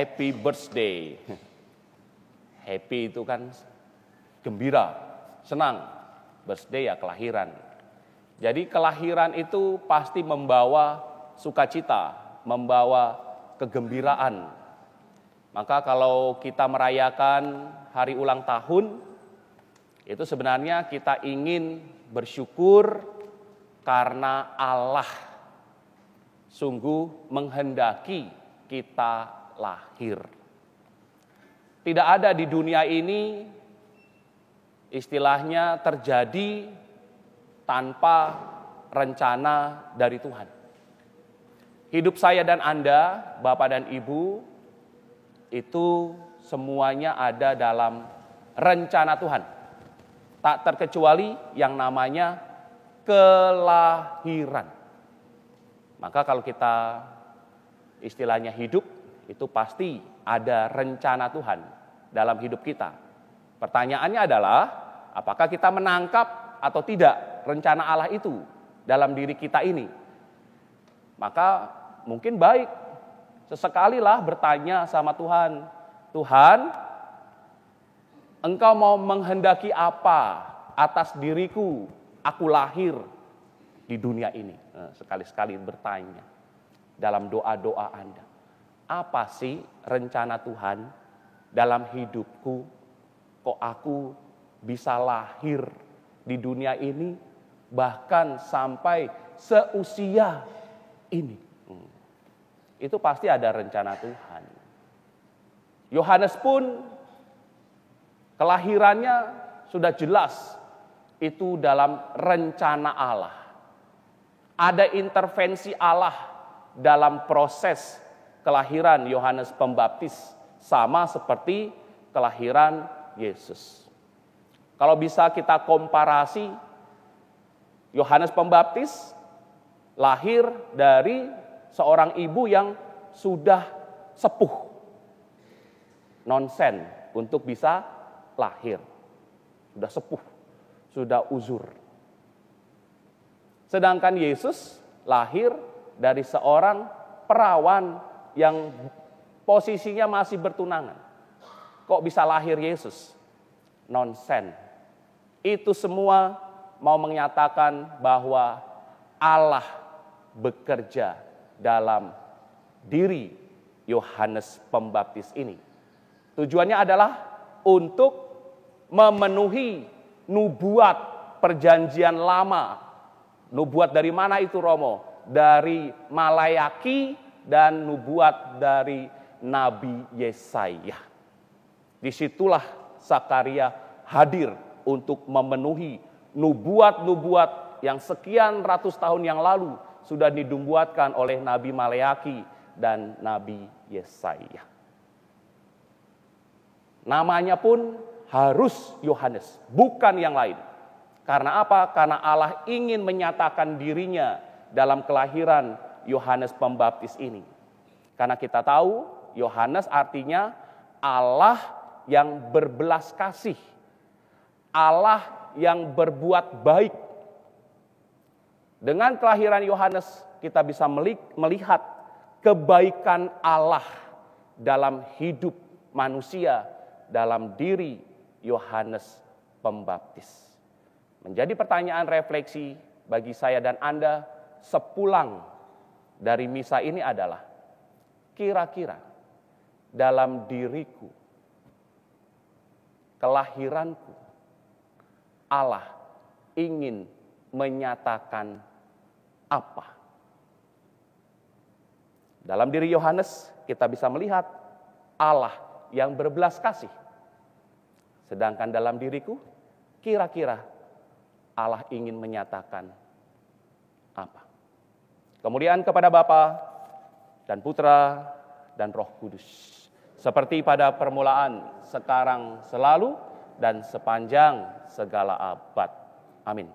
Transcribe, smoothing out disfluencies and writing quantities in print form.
happy birthday. Happy itu kan gembira, senang. Birthday ya kelahiran. Jadi kelahiran itu pasti membawa sukacita, membawa kegembiraan. Maka kalau kita merayakan hari ulang tahun, itu sebenarnya kita ingin bersyukur karena Allah sungguh menghendaki kita lahir. Tidak ada di dunia ini istilahnya terjadi tanpa rencana dari Tuhan. Hidup saya dan Anda, Bapak dan Ibu, itu semuanya ada dalam rencana Tuhan. Tak terkecuali yang namanya kelahiran. Maka kalau kita istilahnya hidup, itu pasti ada rencana Tuhan dalam hidup kita. Pertanyaannya adalah, apakah kita menangkap atau tidak rencana Allah itu dalam diri kita ini? Maka mungkin baik sesekalilah bertanya sama Tuhan, Tuhan, Engkau mau menghendaki apa atas diriku, aku lahir di dunia ini? Sekali-sekali bertanya dalam doa-doa Anda. Apa sih rencana Tuhan dalam hidupku? Kok aku bisa lahir di dunia ini bahkan sampai seusia ini? Itu pasti ada rencana Tuhan. Yohanes pun kelahirannya sudah jelas itu dalam rencana Allah. Ada intervensi Allah dalam proses kelahiran Yohanes Pembaptis, sama seperti kelahiran Yesus. Kalau bisa kita komparasi, Yohanes Pembaptis lahir dari seorang ibu yang sudah sepuh, nonsen untuk bisa lahir. Sudah sepuh, sudah uzur. Sedangkan Yesus lahir dari seorang perawan yang posisinya masih bertunangan. Kok bisa lahir Yesus? Nonsen. Itu semua mau menyatakan bahwa Allah bekerja dalam diri Yohanes Pembaptis ini. Tujuannya adalah untuk memenuhi nubuat perjanjian lama. Nubuat dari mana itu, Romo? Dari Malayaki dan nubuat dari Nabi Yesaya. Disitulah Zakaria hadir untuk memenuhi nubuat-nubuat yang sekian ratus tahun yang lalu sudah dinubuatkan oleh Nabi Malayaki dan Nabi Yesaya. Namanya pun harus Yohanes, bukan yang lain. Karena apa? Karena Allah ingin menyatakan dirinya dalam kelahiran Yohanes Pembaptis ini. Karena kita tahu Yohanes artinya Allah yang berbelas kasih, Allah yang berbuat baik. Dengan kelahiran Yohanes kita bisa melihat kebaikan Allah dalam hidup manusia, dalam diri Yohanes Pembaptis. Menjadi pertanyaan refleksi bagi saya dan Anda sepulang dari misa ini adalah, kira-kira dalam diriku, kelahiranku, Allah ingin menyatakan apa? Dalam diri Yohanes kita bisa melihat Allah yang berbelas kasih. Sedangkan dalam diriku, kira-kira Allah ingin menyatakan apa? Kemuliaan kepada Bapa dan Putra dan Roh Kudus. Seperti pada permulaan, sekarang, selalu, dan sepanjang segala abad. Amin.